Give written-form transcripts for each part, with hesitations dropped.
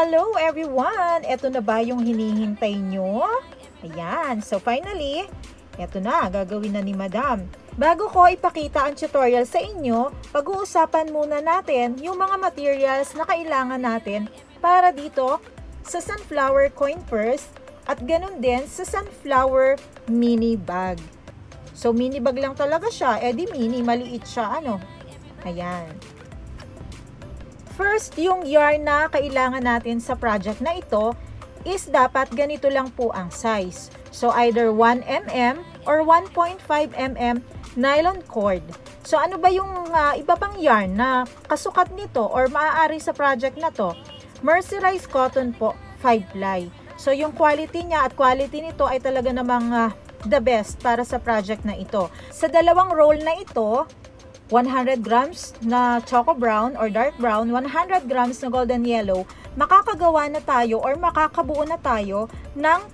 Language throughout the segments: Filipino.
Hello everyone! Ito na ba yung hinihintay nyo? Ayan, so finally, ito na, gagawin na ni Madam. Bago ko ipakita ang tutorial sa inyo, pag-uusapan muna natin yung mga materials na kailangan natin para dito sa sunflower coin purse at ganun din sa sunflower mini bag. So mini bag lang talaga siya, di mini, maliit siya, Ayan. First, yung yarn na kailangan natin sa project na ito is dapat ganito lang po ang size. So, either 1mm or 1.5mm nylon cord. So, ano ba yung iba pang yarn na kasukat nito or maaari sa project na to? Mercerized cotton po, 5-ply. So, yung quality niya at quality nito ay talaga namang the best para sa project na ito. Sa dalawang roll na ito, 100 grams na choco brown or dark brown, 100 grams na golden yellow, makakagawa na tayo or makakabuo na tayo ng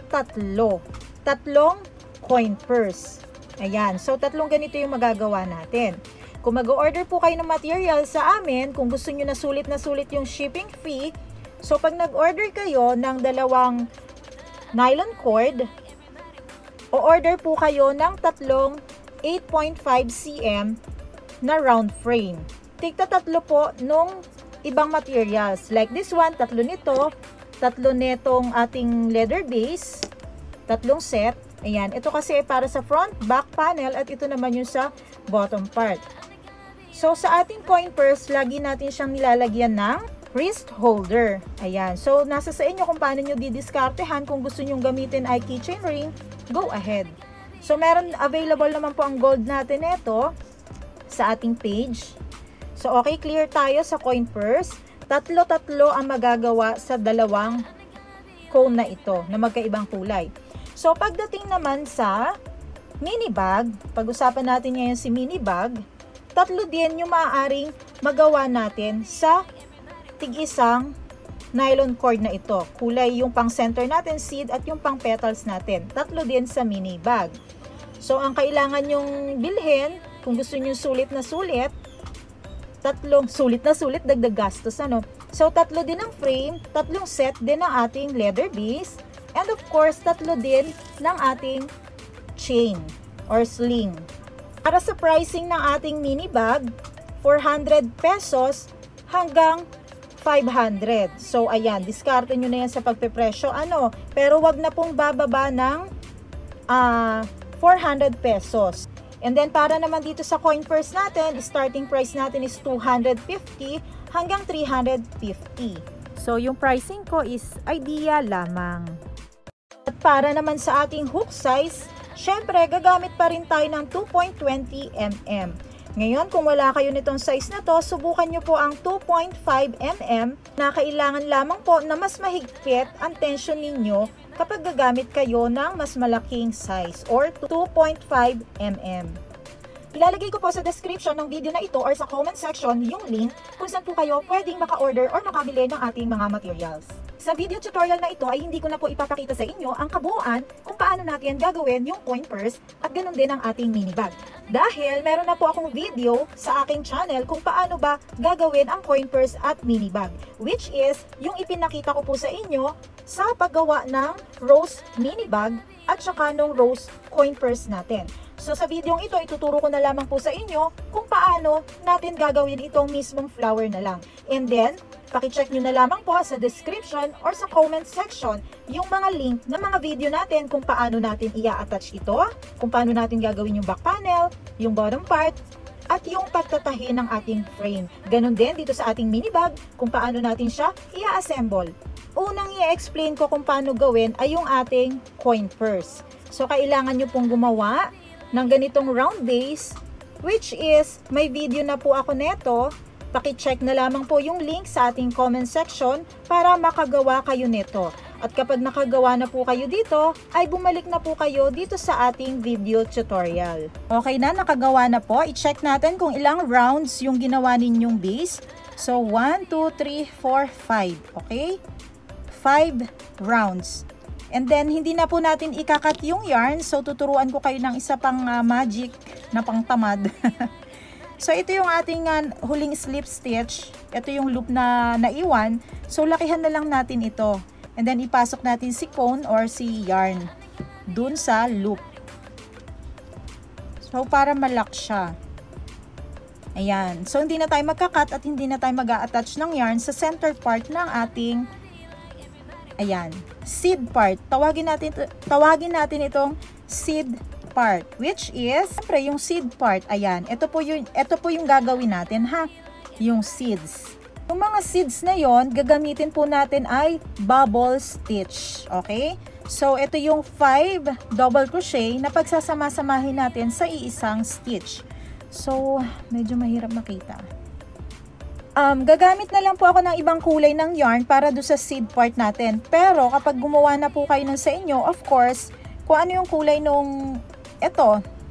tatlong coin purse. Ayan, so tatlong ganito yung magagawa natin. Kung mag-order po kayo ng material sa amin, kung gusto nyo na sulit yung shipping fee, so pag nag-order kayo ng dalawang nylon cord, o-order po kayo ng tatlong 8.5 cm na round frame. Tigta tatlo po nung ibang materials. Like this one, tatlo nito, tatlo netong ating leather base, tatlong set. Ayan, ito kasi para sa front, back panel at ito naman yung sa bottom part. So sa ating coin purse, lagi natin siyang nilalagyan ng wrist holder. Ayan, so nasa sa inyo kung paano nyo didiskartehan. Kung gusto nyo gamitin ay keychain ring, go ahead. So meron available naman po ang gold natin ito sa ating page. So, okay, clear tayo sa coin purse. Tatlo-tatlo ang magagawa sa dalawang cone na ito na magkaibang kulay. So, pagdating naman sa mini bag, pag-usapan natin ngayon si mini bag, tatlo din yung maaaring magawa natin sa tig-isang nylon cord na ito. Kulay yung pang center natin, seed, at yung pang petals natin. Tatlo din sa mini bag. So, ang kailangan yung bilhin, kung gusto niyo sulit na sulit, tatlong sulit na sulit, dagdag gastos, So, tatlo din ang frame, tatlong set din ng ating leather base, and of course, tatlo din ng ating chain or sling. Para sa pricing ng ating mini bag, 400 pesos hanggang 500. So, ayan, diskarte nyo na yan sa pagpepresyo. Pero wag na pong bababa ng 400 pesos. And then, para naman dito sa coin purse natin, starting price natin is 250 hanggang 350. So, yung pricing ko is idea lamang. At para naman sa ating hook size, syempre, gagamit pa rin tayo ng 2.20 mm. Ngayon, kung wala kayo nitong size na to, subukan nyo po ang 2.5 mm na kailangan lamang po na mas mahigpit ang tension ninyo kapag gagamit kayo ng mas malaking size or 2.5 mm. Ilalagay ko po sa description ng video na ito or sa comment section yung link kung saan po kayo pwedeng maka-order or makabili ng ating mga materials. Sa video tutorial na ito ay hindi ko na po ipapakita sa inyo ang kabuuan kung paano natin gagawin yung coin purse at ganun din ang ating mini bag. Dahil meron na po akong video sa aking channel kung paano ba gagawin ang coin purse at mini bag, which is yung ipinakita ko po sa inyo sa paggawa ng rose mini bag at saka ng rose coin purse natin. So sa video ito, ituturo ko na lamang po sa inyo kung paano natin gagawin itong mismong flower na lang. And then, pakicheck nyo na lamang po sa description or sa comment section yung mga link ng mga video natin kung paano natin i-attach ito, kung paano natin gagawin yung back panel, yung bottom part, at yung pagtatahi ng ating frame. Ganon din dito sa ating mini bag kung paano natin siya i-assemble. Unang i-explain ko kung paano gawin ay yung ating coin purse. So, kailangan nyo pong gumawa ng ganitong round base, which is, may video na po ako neto. Paki-check na lamang po yung link sa ating comment section para makagawa kayo nito. At kapag nakagawa na po kayo dito, ay bumalik na po kayo dito sa ating video tutorial. Okay na, nakagawa na po. I-check natin kung ilang rounds yung ginawa ninyong base. So, 1, 2, 3, 4, 5. Okay? 5 rounds. And then, hindi na po natin ikakat yung yarn. So, tuturuan ko kayo ng isa pang magic na pangtamad. So, ito yung ating huling slip stitch. Ito yung loop na naiwan. So, lakihan na lang natin ito. And then, ipasok natin si cone or si yarn dun sa loop. So, para malak siya. Ayan. So, hindi na tayo magka-cut at hindi na tayo mag-a-attach ng yarn sa center part ng ating, ayan, seed part. Tawagin natin itong seed part, which is, siyempre, yung seed part. Ayan. Ito po yung gagawin natin, ha? Yung seeds. Yung mga seeds na yon, gagamitin po natin ay bubble stitch. Okay? So, ito yung 5 double crochet na pagsasama-samahin natin sa iisang stitch. So, medyo mahirap makita. Gagamit na lang po ako ng ibang kulay ng yarn para do sa seed part natin. Pero, kapag gumawa na po kayo nun sa inyo, of course, kung ano yung kulay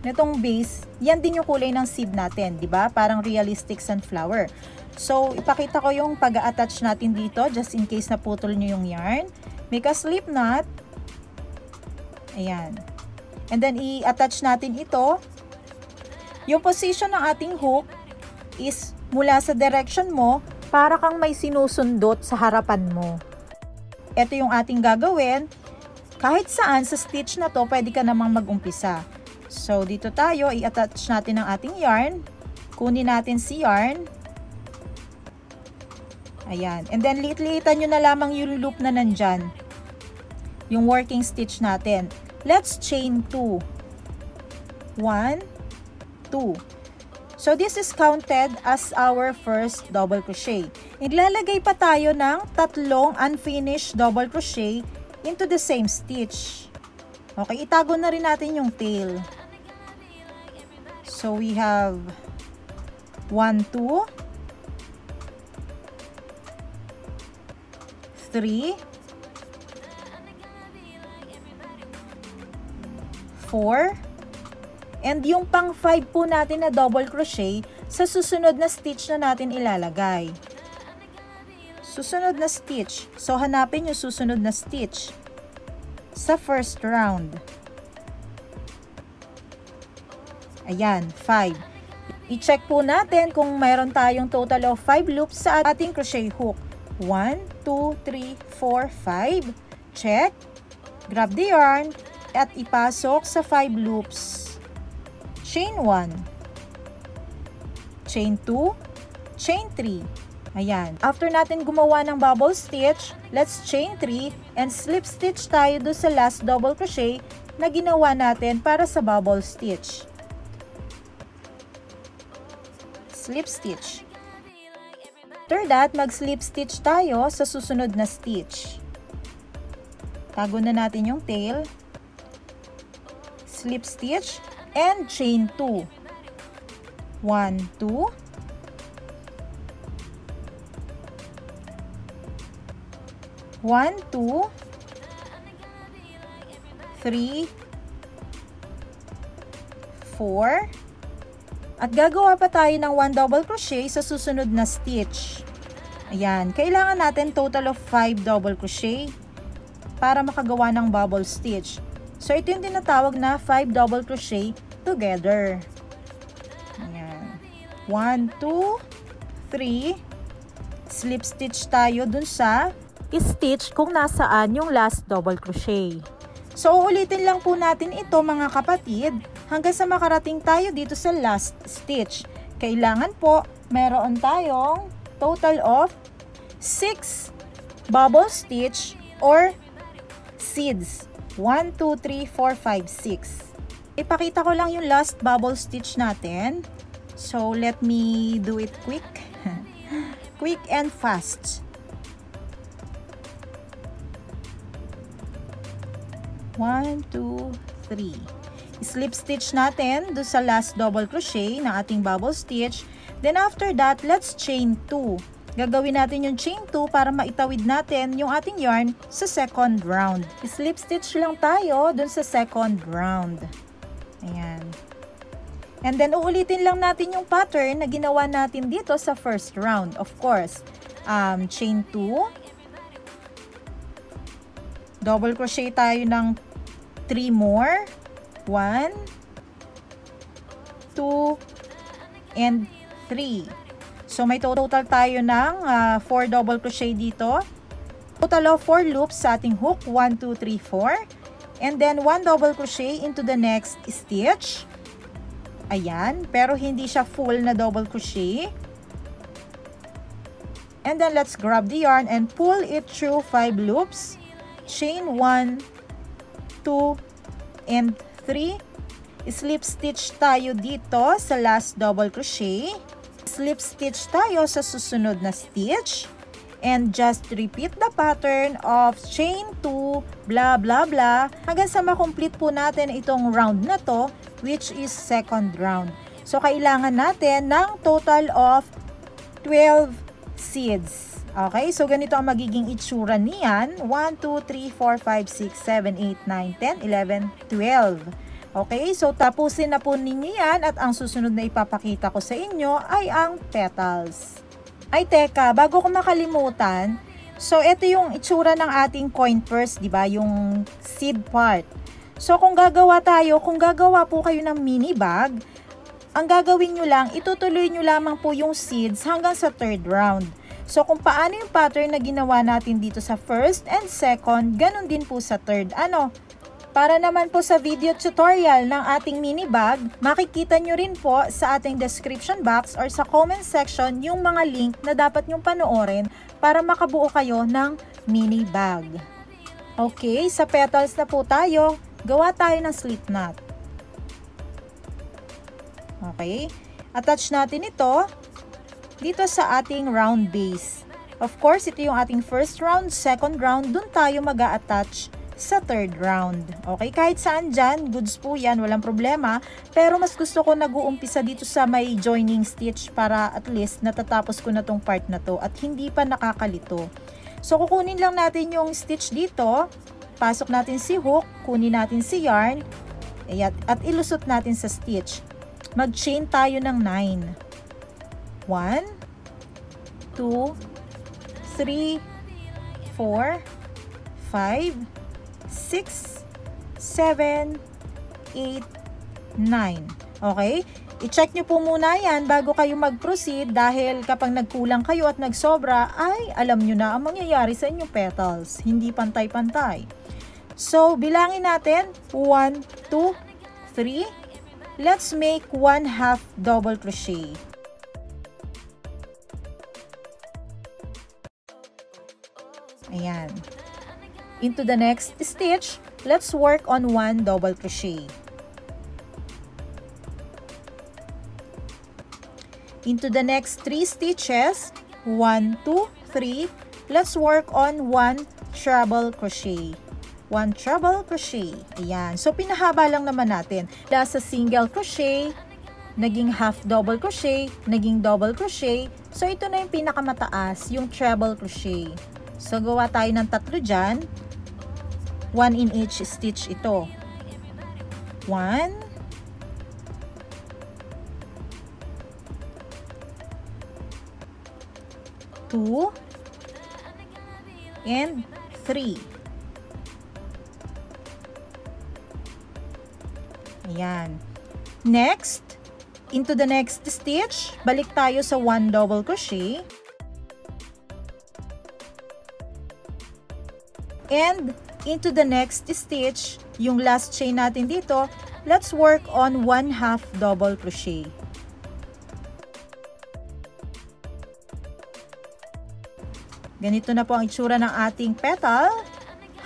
nitong base, yan din yung kulay ng seed natin, di ba? Parang realistic sunflower. So, ipakita ko yung pag-a-attach natin dito, just in case naputol nyo yung yarn. Make a slip knot. Ayan. And then, i-attach natin ito. Yung position ng ating hook is mula sa direction mo, para kang may sinusundot sa harapan mo. Ito yung ating gagawin. Kahit saan sa stitch na to, pwede ka namang mag-umpisa. So, dito tayo, i-attach natin ang ating yarn. Kunin natin si yarn. Ayan. And then, liit-liitan nyo na lamang yung loop na nandyan. Yung working stitch natin. Let's chain 2. 1, 2. So, this is counted as our first double crochet. Ilalagay pa tayo ng 3 unfinished double crochet into the same stitch. Okay, itago na rin natin yung tail. So, we have 1, 2, 3, 4, and yung pang 5 po natin na double crochet, sa susunod na stitch na natin ilalagay. Susunod na stitch. So, hanapin yung susunod na stitch sa first round. Ayan, 5. I-check po natin kung mayroon tayong total of 5 loops sa ating crochet hook. 1, 2, 3, 4, 5. Check. Grab the yarn at ipasok sa 5 loops. Chain 1, chain 2, chain 3. Ayan. After natin gumawa ng bubble stitch, let's chain 3 and slip stitch tayo do sa last double crochet na ginawa natin para sa bubble stitch. Slip stitch. After that, mag-slip stitch tayo sa susunod na stitch. Tago na natin yung tail. Slip stitch. And chain 2. 1, 2. 1, 2. 3. 4. At gagawa pa tayo ng 1 double crochet sa susunod na stitch. Ayan. Kailangan natin total of 5 double crochet para makagawa ng bubble stitch. So, ito yung tinatawag na 5 double crochet together. Ayan. 1, 2, 3. Slip stitch tayo dun sa stitch kung nasaan yung last double crochet. So, uulitin lang po natin ito mga kapatid hanggang sa makarating tayo dito sa last stitch. Kailangan po meron tayong total of 6 bubble stitch or seeds. 1, 2, 3, 4, 5, 6. Ipakita ko lang yung last bubble stitch natin. So, let me do it quick. Quick and fast. 1, 2, 3. Slip stitch natin do sa last double crochet ng ating bubble stitch. Then, after that, let's chain 2. Gagawin natin yung chain 2 para maitawid natin yung ating yarn sa second round. Slip stitch lang tayo dun sa second round. Ayan. And then, uulitin lang natin yung pattern na ginawa natin dito sa first round. Of course, chain 2. Double crochet tayo ng 3 more. 1, 2, and 3. So may total tayo ng 4 double crochet dito. Total of 4 loops sa ating hook, 1, 2, 3, 4. And then 1 double crochet into the next stitch. Ayan, pero hindi siya full na double crochet. And then let's grab the yarn and pull it through 5 loops. Chain 1, 2, and 3. Slip stitch tayo dito sa last double crochet. Slip stitch tayo sa susunod na stitch. And just repeat the pattern of chain 2, blah blah blah, hanggang sa makomplete po natin itong round na to, which is second round. So kailangan natin ng total of 12 seeds. Okay, so ganito ang magiging itsura niyan. 1, 2, 3, 4, 5, 6, 7, 8, 9, 10, 11, 12. Okay, so tapusin na po ninyo yan at ang susunod na ipapakita ko sa inyo ay ang petals. Ay teka, bago ko makalimutan, so ito yung itsura ng ating coin purse, di ba? Yung seed part. So kung gagawa po kayo ng mini bag, ang gagawin nyo lang, itutuloy nyo lamang po yung seeds hanggang sa third round. So kung paano yung pattern na ginawa natin dito sa first and second, ganun din po sa third. Para naman po sa video tutorial ng ating mini bag, makikita nyo rin po sa ating description box or sa comment section yung mga link na dapat nyong panoorin para makabuo kayo ng mini bag. Okay, sa petals na po tayo, gawa tayo ng slip knot. Okay, attach natin ito dito sa ating round base. Of course, ito yung ating first round, second round, dun tayo mag-a-attach sa third round. Okay, kahit saan dyan, goods po yan, walang problema. Pero mas gusto ko nag-uumpisa dito sa may joining stitch para at least natatapos ko na tong part na to at hindi pa nakakalito. So, kukunin lang natin yung stitch dito, pasok natin si hook, kunin natin si yarn, at ilusot natin sa stitch. Mag-chain tayo ng 9. 1, 2, 3, 4, 5, 6, 7, 8, 9. Okay? I-check nyo po muna yan bago kayo mag-proceed dahil kapag nagkulang kayo at nagsobra, ay alam nyo na ang mangyayari sa inyong petals. Hindi pantay-pantay. So, bilangin natin. 1, 2, 3. Let's make 1/2 double crochet. Ayan. Into the next stitch, let's work on 1 double crochet. Into the next 3 stitches, 1, 2, 3, let's work on 1 treble crochet. 1 treble crochet. Ayan. So, pinahaba lang naman natin. Dahil sa single crochet, naging half double crochet, naging double crochet. So, ito na yung pinakamataas, yung treble crochet. So, gawa tayo ng 3 dyan. 1 in each stitch ito. 1, 2, and 3. Ayan. Next, into the next stitch, balik tayo sa 1 double crochet. And into the next stitch, yung last chain natin dito, let's work on 1/2 double crochet. Ganito na po ang itsura ng ating petal.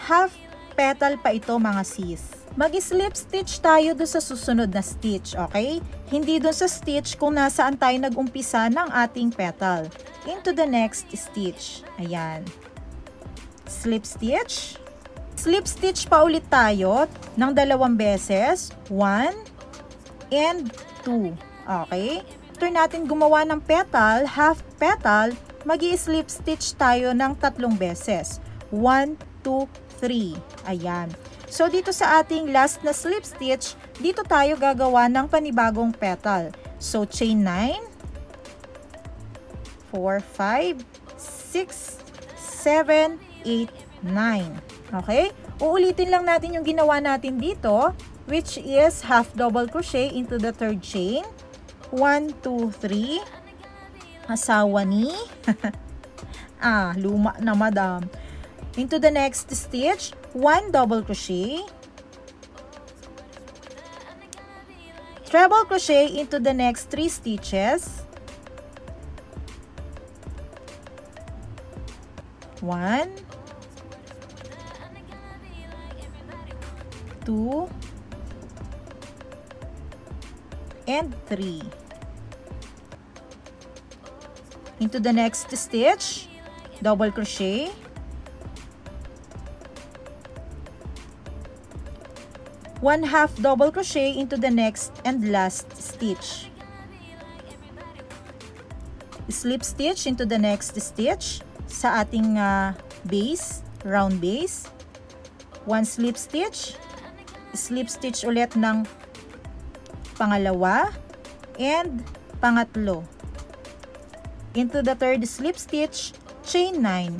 Half petal pa ito mga sis. Mag-slip stitch tayo doon sa susunod na stitch, okay? Hindi doon sa stitch kung nasaan tayo nag-umpisa ng ating petal. Into the next stitch. Ayan. Slip stitch. Slip stitch pa ulit tayo ng 2 beses. 1 and 2. Okay? After natin gumawa ng petal, half petal, mag-i-slip stitch tayo ng 3 beses. 1, 2, 3. Ayan. So, dito sa ating last na slip stitch, dito tayo gagawa ng panibagong petal. So, chain 9, 4, 5, 6, 7, 8, 9. Okay? Uulitin lang natin yung ginawa natin dito, which is half double crochet into the third chain. 1, 2, 3. asawa ni luma na madam. Into the next stitch, 1 double crochet, treble crochet into the next 3 stitches, 1, 2, and 3. Into the next stitch, double crochet, 1/2 double crochet into the next and last stitch, slip stitch into the next stitch sa ating base, round base, 1 slip stitch ulit ng pangalawa and pangatlo. Into the third slip stitch, chain 9.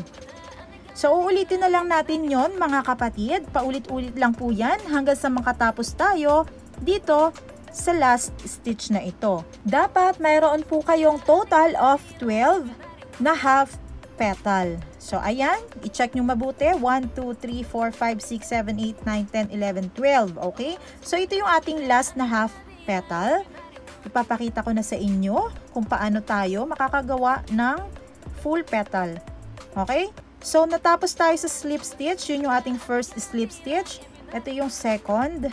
So, uulitin na lang natin yon mga kapatid. Paulit-ulit lang po yan hanggang sa makatapos tayo dito sa last stitch na ito. Dapat mayroon po kayong total of 12 na half petal. So, ayan. I-check nyo mabuti. 1, 2, 3, 4, 5, 6, 7, 8, 9, 10, 11, 12. Okay? So, ito yung ating last na half petal. Ipapakita ko na sa inyo kung paano tayo makakagawa ng full petal. Okay? So, natapos tayo sa slip stitch. Yun yung ating first slip stitch. Ito yung second.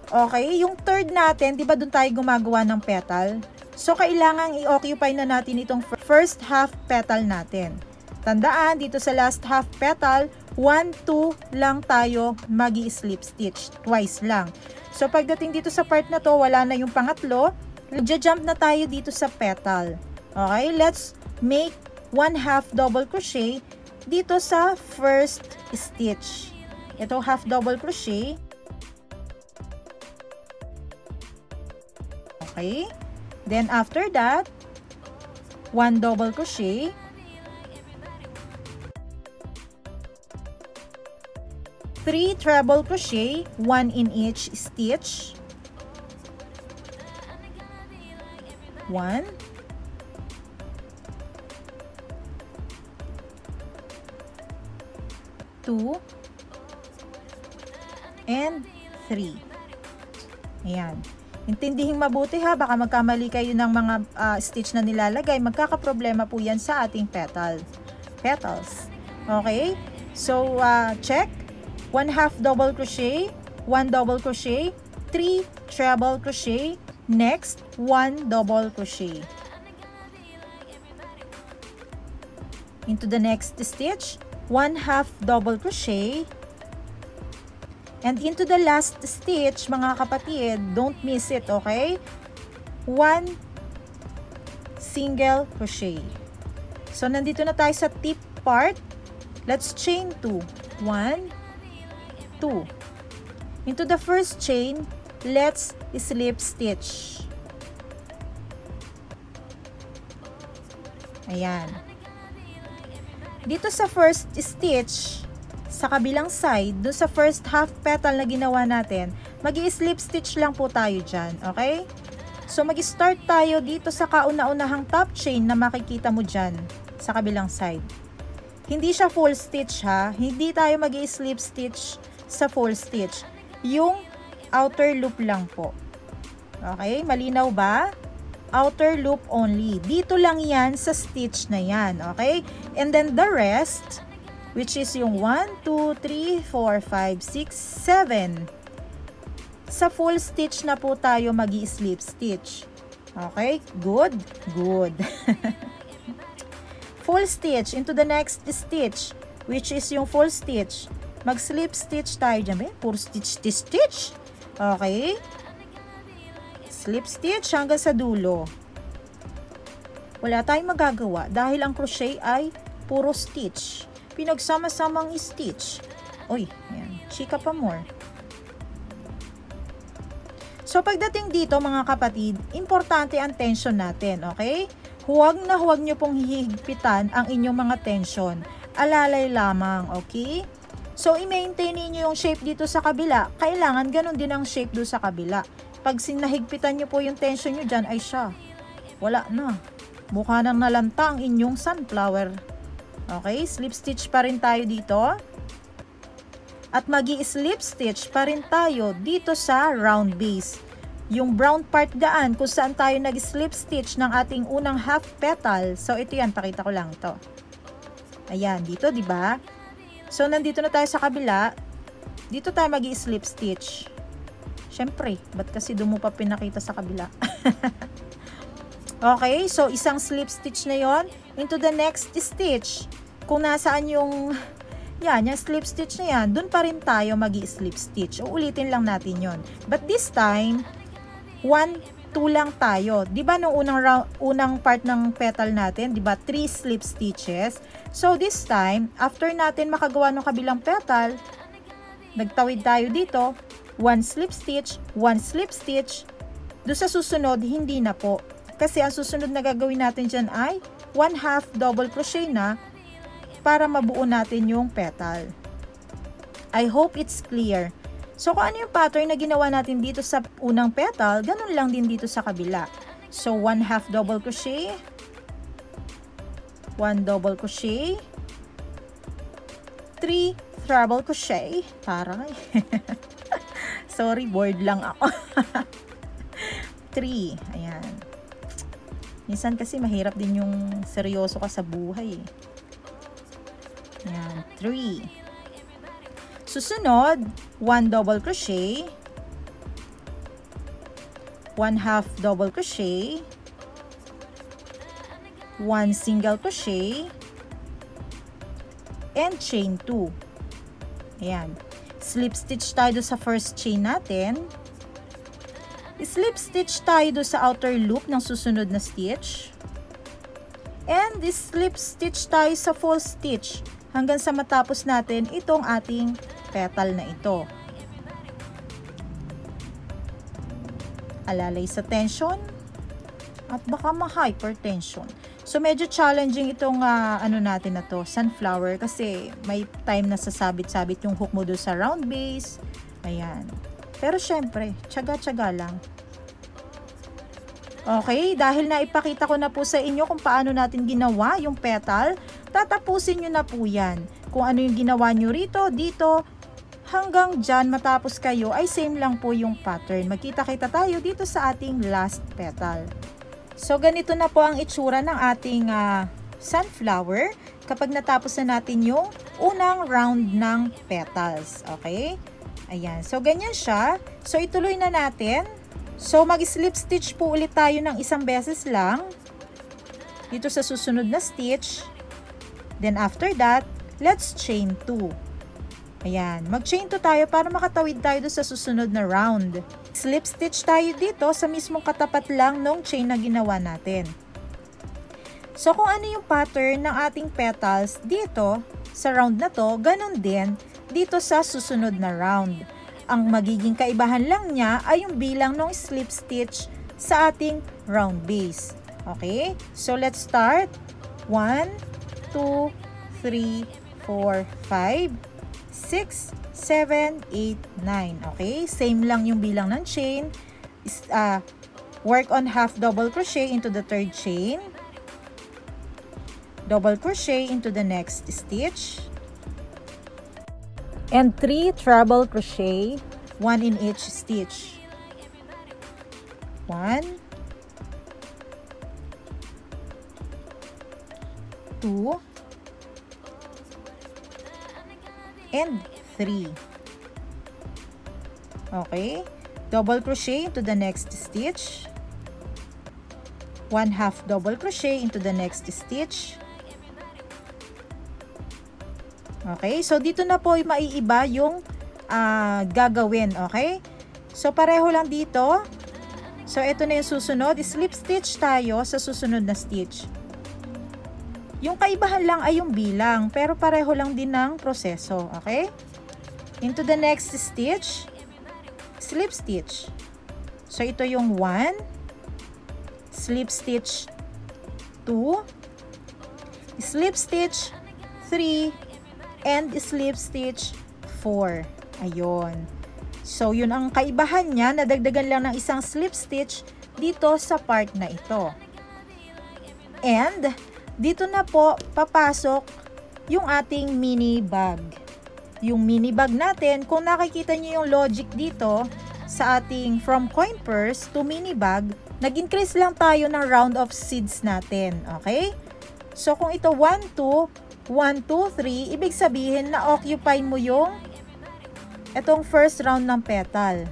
Okay? Yung third natin, di ba dun tayo gumagawa ng petal? So, kailangang i-occupy na natin itong first half petal natin. Tandaan, dito sa last half petal, 1, 2 lang tayo magi-slip stitch. Twice lang. So, pagdating dito sa part na to, wala na yung pangatlo. Nagja-jump na tayo dito sa petal. Okay, let's make 1/2 double crochet dito sa first stitch. Ito half double crochet. Okay, then after that, 1 double crochet, 3 treble crochet, 1 in each stitch, 1, 2, and 3. Ayan. Intindihin mabuti ha, baka magkamali kayo ng mga stitch na nilalagay, magkakaproblema po yan sa ating petals. Okay? So, check. 1/2 double crochet, 1 double crochet, 3 treble crochet, next 1 double crochet. Into the next stitch, 1/2 double crochet, and into the last stitch, mga kapatid, don't miss it, okay? 1 single crochet. So, nandito na tayo sa tip part. Let's chain 2. 1, 2. Into the first chain, let's slip stitch. Ayan. Dito sa first stitch, sa kabilang side, doon sa first half petal na ginawa natin, mag-i-slip stitch lang po tayo dyan, okay? So, mag-start tayo dito sa kauna-unahang top chain na makikita mo dyan, sa kabilang side. Hindi siya full stitch ha, hindi tayo mag-i-slip stitch sa full stitch. Yung outer loop lang po. Okay, malinaw ba? Outer loop only. Dito lang yan sa stitch na yan, okay? And then the rest, which is yung 1, 2, 3, 4, 5, 6, 7. Sa full stitch na po tayo magi-slip stitch. Okay? Good? Good. Full stitch into the next stitch, which is yung full stitch. Mag-slip stitch tayo dyan. Puro stitch. Okay? Slip stitch hanggang sa dulo. Wala tayong magagawa dahil ang crochet ay puro stitch. Pinagsama-samang stitch. Uy, ayan. Chika pa more. So, pagdating dito mga kapatid, importante ang tension natin, okay? Huwag na huwag nyo pong hihigpitan ang inyong mga tension. Alalay lamang, okay? So, i-maintain niyo yung shape dito sa kabila. Kailangan ganun din ang shape doon sa kabila. Pag sinahigpitan nyo po yung tension nyo dyan, ay siya. Wala na. Mukha nang nalanta ang inyong sunflower. Okay, slip stitch pa rin tayo dito. At magi-slip stitch pa rin tayo dito sa round base. Yung brown part daan kung saan tayo nag-slip stitch ng ating unang half petal. So, ito yan. Pakita ko lang ito. Ayan, dito, di ba? So, nandito na tayo sa kabila. Dito tayo magi-slip stitch. Siyempre, ba't kasi doon mo pa pinakita sa kabila? Okay, so isang slip stitch na yon into the next stitch. Kung nasaan yung, yan, yung slip stitch na yan, doon pa rin tayo magi-slip stitch. Uulitin lang natin yon. But this time, 1, 2 lang tayo. Di ba nung unang part ng petal natin, di ba 3 slip stitches? So this time, after natin makagawa ng kabilang petal, nagtawid tayo dito, 1 slip stitch, 1 slip stitch. Doon sa susunod, hindi na po. Kasi ang susunod na gagawin natin dyan ay 1/2 double crochet na para mabuo natin yung petal. I hope it's clear. So, kung ano yung pattern na ginawa natin dito sa unang petal, ganun lang din dito sa kabila. So, 1/2 double crochet, 1 double crochet, 3 treble crochet, taray. Sorry, bored lang ako. 3, ayan. Minsan kasi mahirap din yung seryoso ka sa buhay. Ayan, 3. Susunod, 1 double crochet, 1/2 double crochet, 1 single crochet, and chain 2. Ayan. Slip stitch tayo sa first chain natin. Slip stitch tayo sa outer loop ng susunod na stitch. And slip stitch tayo sa full stitch hanggang sa matapos natin itong ating petal na ito. Alalay sa tension at baka ma-hypertension. So, medyo challenging itong ano natin na to, sunflower, kasi may time na sasabit-sabit yung hook mo doon sa round base. Ayan. Pero syempre, tsaga-tsaga lang. Okay, dahil naipakita ko na po sa inyo kung paano natin ginawa yung petal, tatapusin nyo na po yan. Kung ano yung ginawa nyo rito, dito, hanggang dyan matapos kayo ay same lang po yung pattern. Magkita-kita tayo dito sa ating last petal. So, ganito na po ang itsura ng ating sunflower kapag natapos na natin yung unang round ng petals. Okay? Ayan. So, ganyan siya. So, ituloy na natin. So, mag-slip stitch po ulit tayo ng isang beses lang dito sa susunod na stitch. Then, after that, let's chain 2. Ayan. Mag-chain 2 tayo para makatawid tayo sa susunod na round. Slip stitch tayo dito sa mismong katapat lang nung chain na ginawa natin. So, kung ano yung pattern ng ating petals dito sa round na to, ganun din dito sa susunod na round. Ang magiging kaibahan lang niya ay yung bilang ng slip stitch sa ating round base. Okay? So, let's start. 1, 2, 3, 4, 5, 6, 7, 8, 9. Okay? Same lang yung bilang ng chain. Work on half double crochet into the third chain. Double crochet into the next stitch. And 3 treble crochet, 1 in each stitch. 1, 2, and 3. Okay, double crochet into the next stitch, 1/2 double crochet into the next stitch. Okay, so dito na po maiiba yung gagawin. Okay, so pareho lang dito. So ito na yung susunod, slip stitch tayo sa susunod na stitch. Yung kaibahan lang ay yung bilang, pero pareho lang din ng proseso. Okay? Into the next stitch, slip stitch. So, ito yung 1, slip stitch 2, slip stitch 3, and slip stitch 4. Ayun. So, yun ang kaibahan niya, nadagdagan lang ng isang slip stitch dito sa part na ito. And, dito na po papasok yung ating mini bag. Yung mini bag natin, kung nakikita nyo yung logic dito sa ating from coin purse to mini bag, nag-increase lang tayo ng round of seeds natin. Okay? So, kung ito 1, 2, 1, 2, 3, ibig sabihin na occupy mo yung itong first round ng petal.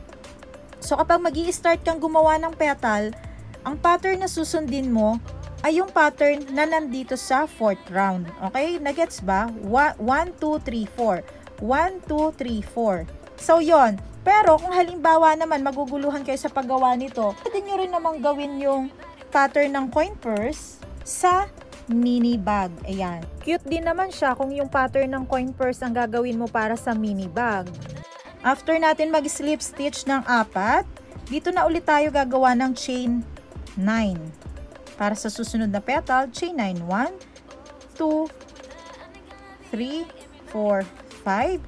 So, kapag magi-start kang gumawa ng petal, ang pattern na susundin mo ay yung pattern na nandito sa fourth round. Okay? Nagets ba? 1, 2, 3, 4. 1, 2, 3, 4. So, yon. Pero, kung halimbawa naman maguguluhan kayo sa paggawa nito, pwede nyo rin namang gawin yung pattern ng coin purse sa mini bag. Ayan. Cute din naman siya kung yung pattern ng coin purse ang gagawin mo para sa mini bag. After natin mag-slip stitch ng 4, dito na ulit tayo gagawa ng chain 9. Para sa susunod na petal, chain 9. 1, 2, 3, 4, 5,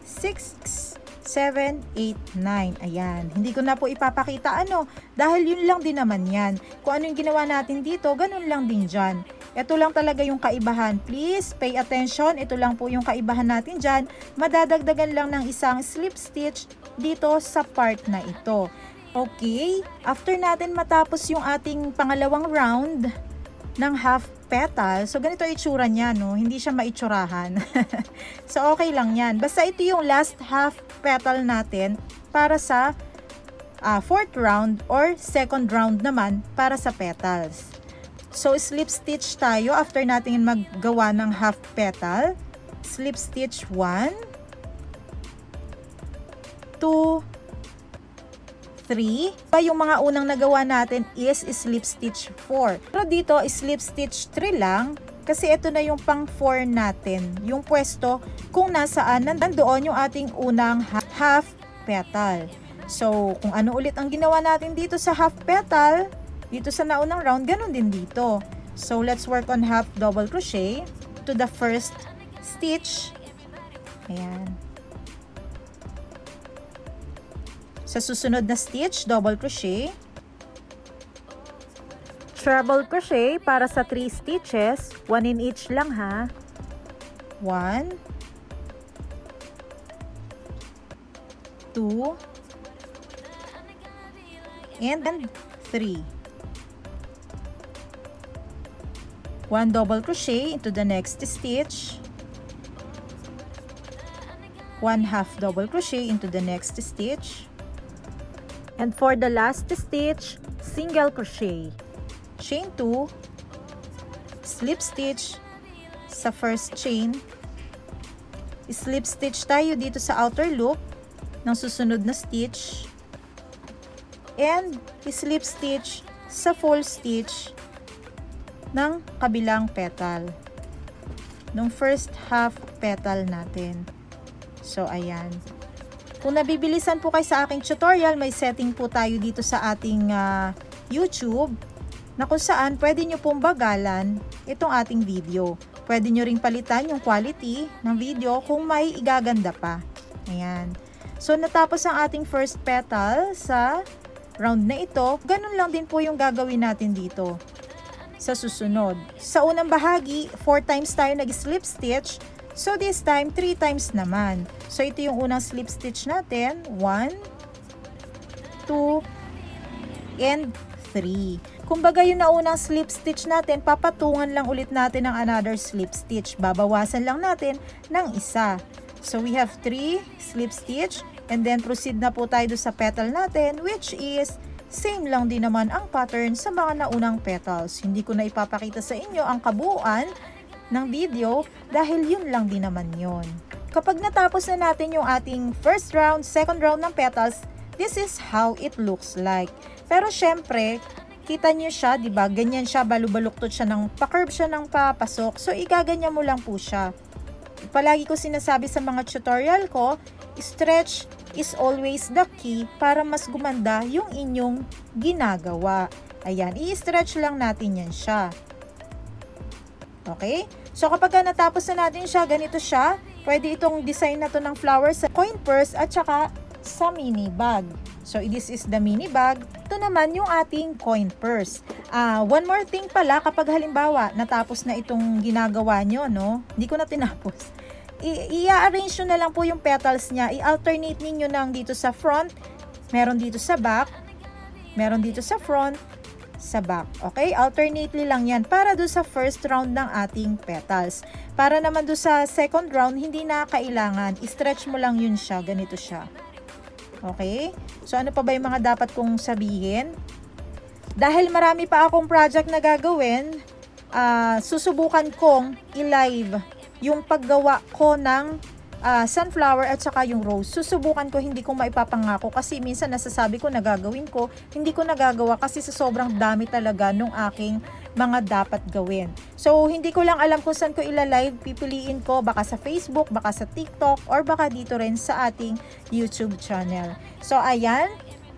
6, 7, 8, 9. Ayan. Hindi ko na po ipapakita dahil yun lang din naman yan. Kung ano yung ginawa natin dito, ganun lang din dyan. Ito lang talaga yung kaibahan. Please pay attention. Ito lang po yung kaibahan natin dyan. Madadagdagan lang ng isang slip stitch dito sa part na ito. Okay, after natin matapos yung ating pangalawang round ng half petal, so ganito itsura niya, no? Hindi siya maitsurahan. So okay lang yan. Basta ito yung last half petal natin para sa fourth round or second round naman para sa petals. So slip stitch tayo after natin maggawa ng half petal. Slip stitch 1, 2, 3. Yung mga unang nagawa natin is slip stitch 4. Pero dito, slip stitch 3 lang kasi ito na yung pang 4 natin. Yung pwesto kung nasaan nandoon yung ating unang half petal. So, kung ano ulit ang ginawa natin dito sa half petal, dito sa naunang round, ganun din dito. So, let's work on half double crochet to the first stitch. Ayan. Sa susunod na stitch, double crochet, treble crochet para sa 3 stitches, 1 in each lang ha. 1, 2, and 3. 1 double crochet into the next stitch, 1 half double crochet into the next stitch, and for the last stitch, single crochet, chain 2, slip stitch sa first chain, slip stitch tayo dito sa outer loop ng susunod na stitch, and slip stitch sa full stitch ng kabilang petal nung first half petal natin. So ayan. Kung nabibilisan po kayo sa aking tutorial, may setting po tayo dito sa ating YouTube na kung saan pwede nyo pong bagalan itong ating video. Pwede nyo ring palitan yung quality ng video kung may igaganda pa. Ayan. So, natapos ang ating first petal sa round na ito. Ganun lang din po yung gagawin natin dito sa susunod. Sa unang bahagi, 4 times tayo nag-slip stitch. So, this time, 3 times naman. So, ito yung unang slip stitch natin. 1, 2, and 3. Kumbaga, yung naunang slip stitch natin, papatungan lang ulit natin ng another slip stitch. Babawasan lang natin ng isa. So, we have 3 slip stitch. And then, proceed na po tayo sa petal natin, which is same lang din naman ang pattern sa mga naunang petals. Hindi ko na ipapakita sa inyo ang kabuuan ng video dahil yun lang din naman yun. Kapag natapos na natin yung ating first round, second round ng petals, this is how it looks like. Pero syempre, kita nyo siya, diba? Ganyan siya, balubaluktot siya, pa-curve siya ng papasok. So, igaganyan mo lang po siya. Palagi ko sinasabi sa mga tutorial ko, stretch is always the key para mas gumanda yung inyong ginagawa. Ayan, i-stretch lang natin yan siya. Okay? So, kapag natapos na natin siya, ganito siya. Pwede itong design na to ng flowers sa coin purse at saka sa mini bag. So, this is the mini bag. Ito naman yung ating coin purse. One more thing pala, kapag halimbawa, natapos na itong ginagawa nyo, no? Hindi ko na tinapos. I-arrange nyo na lang po yung petals niya. I-alternate ninyo nang dito sa front, meron dito sa back, meron dito sa front, sa back. Okay? Alternately lang yan para do sa first round ng ating petals. Para naman do sa second round, hindi na kailangan. I-stretch mo lang yun siya. Ganito siya. Okay? So, ano pa ba yung mga dapat kong sabihin? Dahil marami pa akong project na gagawin, susubukan kong i-live yung paggawa ko ng sunflower at saka yung rose. Susubukan ko, hindi ko maipapangako kasi minsan nasasabi ko nagagawin ko, hindi ko nagagawa kasi sa sobrang dami talaga nung aking mga dapat gawin. So, hindi ko lang alam kung saan ko ila-live, pipiliin ko baka sa Facebook, baka sa TikTok, or baka dito rin sa ating YouTube channel. So, ayan.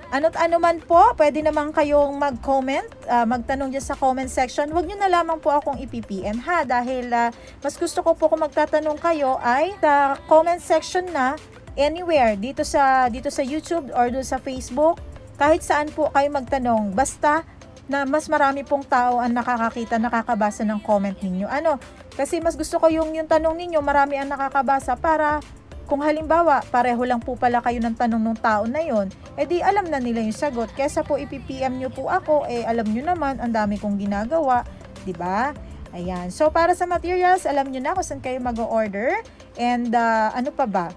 Ano't ano man po, pwede naman kayong mag-comment, magtanong dyan sa comment section. Huwag nyo na lamang po akong i-PM ha, dahil mas gusto ko po kung magtatanong kayo ay sa comment section na anywhere, dito sa YouTube or doon sa Facebook, kahit saan po kayo magtanong, basta na mas marami pong tao ang nakakakita, nakakabasa ng comment ninyo. Kasi mas gusto ko yung tanong ninyo, marami ang nakakabasa para kung halimbawa, pareho lang po pala kayo ng tanong ng tao na yon, edi alam na nila yung sagot. Kesa po ipipm nyo po ako, alam nyo naman, ang dami kong ginagawa, di ba? Ayan. So, para sa materials, alam nyo na kung saan kayo mag-order. And, ano pa ba?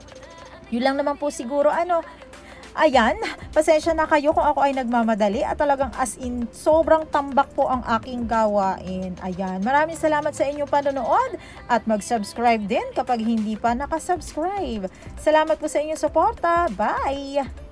Yun lang naman po siguro, ayan, pasensya na kayo kung ako ay nagmamadali at talagang as in, sobrang tambak po ang aking gawain. Ayan, maraming salamat sa inyong panonood at mag-subscribe din kapag hindi pa nakasubscribe. Salamat po sa inyong suporta. Bye!